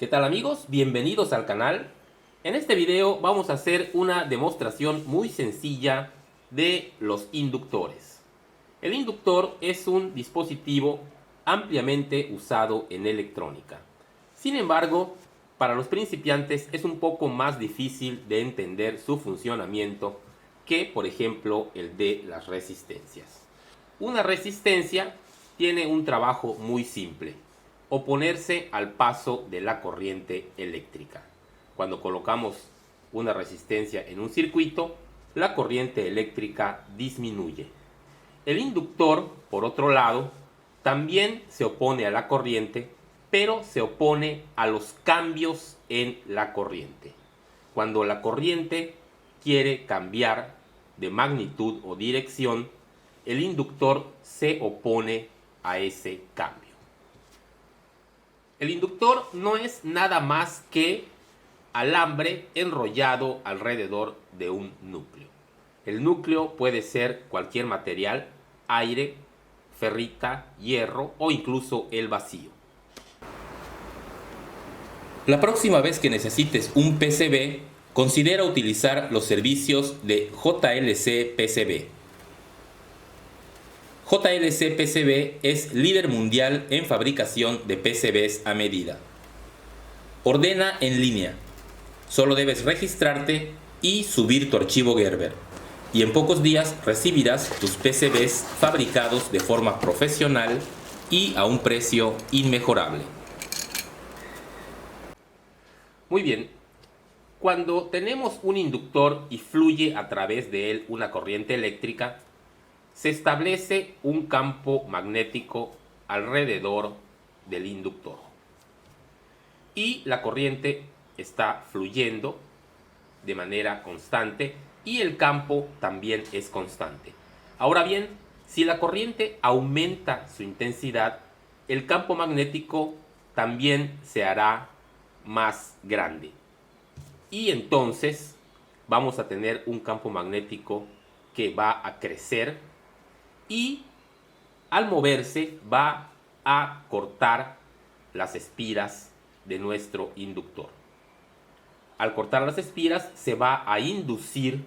¿Qué tal amigos? Bienvenidos al canal. En este video vamos a hacer una demostración muy sencilla de los inductores. El inductor es un dispositivo ampliamente usado en electrónica. Sin embargo, para los principiantes es un poco más difícil de entender su funcionamiento que, por ejemplo, el de las resistencias. Una resistencia tiene un trabajo muy simple: oponerse al paso de la corriente eléctrica. Cuando colocamos una resistencia en un circuito, la corriente eléctrica disminuye. El inductor, por otro lado, también se opone a la corriente, pero se opone a los cambios en la corriente. Cuando la corriente quiere cambiar de magnitud o dirección, el inductor se opone a ese cambio. El inductor no es nada más que alambre enrollado alrededor de un núcleo. El núcleo puede ser cualquier material: aire, ferrita, hierro o incluso el vacío. La próxima vez que necesites un PCB, considera utilizar los servicios de JLC PCB. JLC PCB es líder mundial en fabricación de PCBs a medida. Ordena en línea. Solo debes registrarte y subir tu archivo Gerber, y en pocos días recibirás tus PCBs fabricados de forma profesional y a un precio inmejorable. Muy bien, cuando tenemos un inductor y fluye a través de él una corriente eléctrica, se establece un campo magnético alrededor del inductor y la corriente está fluyendo de manera constante y el campo también es constante. Ahora bien, si la corriente aumenta su intensidad, el campo magnético también se hará más grande y entonces vamos a tener un campo magnético que va a crecer y al moverse va a cortar las espiras de nuestro inductor. Al cortar las espiras se va a inducir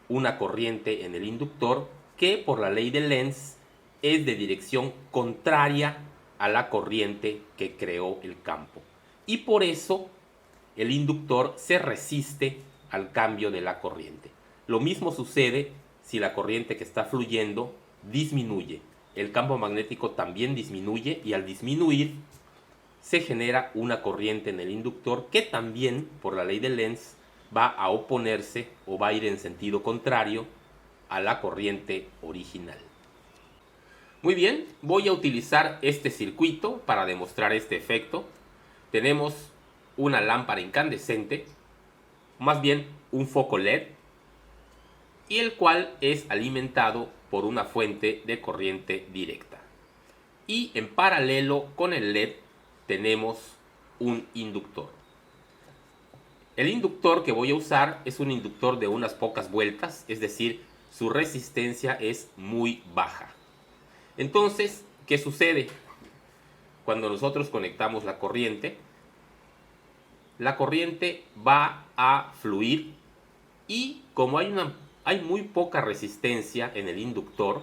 una corriente en el inductor que, por la ley de Lenz, es de dirección contraria a la corriente que creó el campo, y por eso el inductor se resiste al cambio de la corriente. Lo mismo sucede si la corriente que está fluyendo disminuye. El campo magnético también disminuye, y al disminuir se genera una corriente en el inductor que también, por la ley de Lenz, va a oponerse o va a ir en sentido contrario a la corriente original. Muy bien, voy a utilizar este circuito para demostrar este efecto. Tenemos una lámpara incandescente, más bien un foco LED, y el cual es alimentado por una fuente de corriente directa. Y en paralelo con el LED tenemos un inductor. El inductor que voy a usar es un inductor de unas pocas vueltas, es decir, su resistencia es muy baja. Entonces, ¿qué sucede? Cuando nosotros conectamos la corriente va a fluir, y como hay muy poca resistencia en el inductor,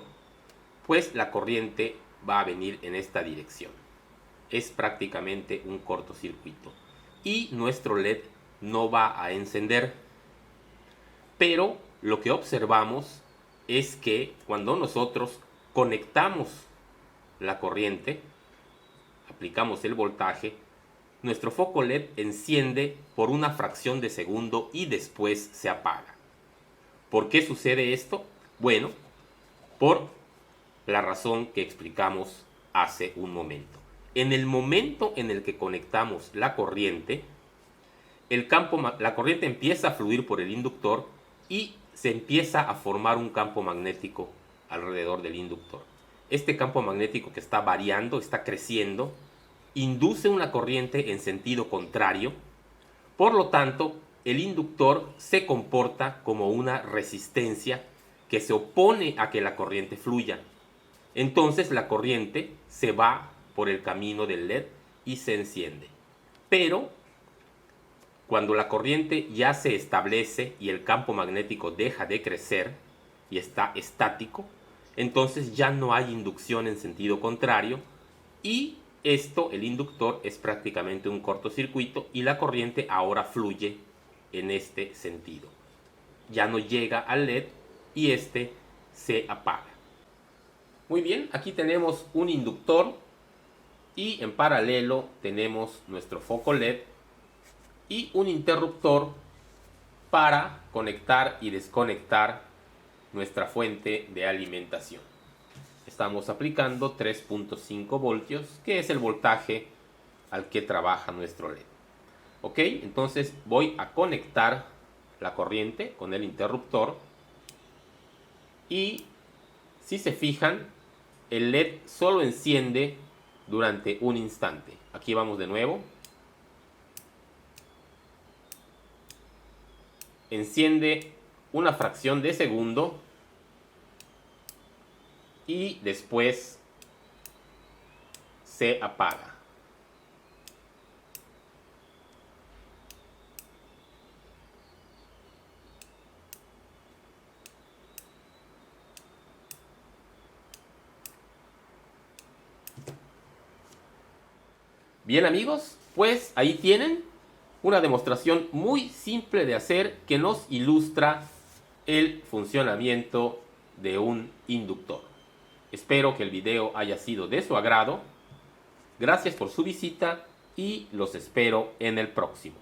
pues la corriente va a venir en esta dirección. Es prácticamente un cortocircuito y nuestro LED no va a encender. Pero lo que observamos es que cuando nosotros conectamos la corriente, aplicamos el voltaje, nuestro foco LED enciende por una fracción de segundo y después se apaga. ¿Por qué sucede esto? Bueno, por la razón que explicamos hace un momento. En el momento en el que conectamos la corriente, la corriente empieza a fluir por el inductor y se empieza a formar un campo magnético alrededor del inductor. Este campo magnético, que está variando, está creciendo, induce una corriente en sentido contrario. Por lo tanto, el inductor se comporta como una resistencia que se opone a que la corriente fluya. Entonces la corriente se va por el camino del LED y se enciende. Pero Cuando la corriente ya se establece y el campo magnético deja de crecer y está estático, entonces ya no hay inducción en sentido contrario y esto, el inductor, es prácticamente un cortocircuito y la corriente ahora fluye en este sentido. Ya no llega al LED y este se apaga. Muy bien, aquí tenemos un inductor y en paralelo tenemos nuestro foco LED y un interruptor para conectar y desconectar nuestra fuente de alimentación. Estamos aplicando 3.5 voltios, que es el voltaje al que trabaja nuestro LED. Ok, entonces voy a conectar la corriente con el interruptor y si se fijan, el LED solo enciende durante un instante. Aquí vamos de nuevo. Enciende una fracción de segundo y después se apaga. Bien amigos, pues ahí tienen una demostración muy simple de hacer que nos ilustra el funcionamiento de un inductor. Espero que el video haya sido de su agrado. Gracias por su visita y los espero en el próximo.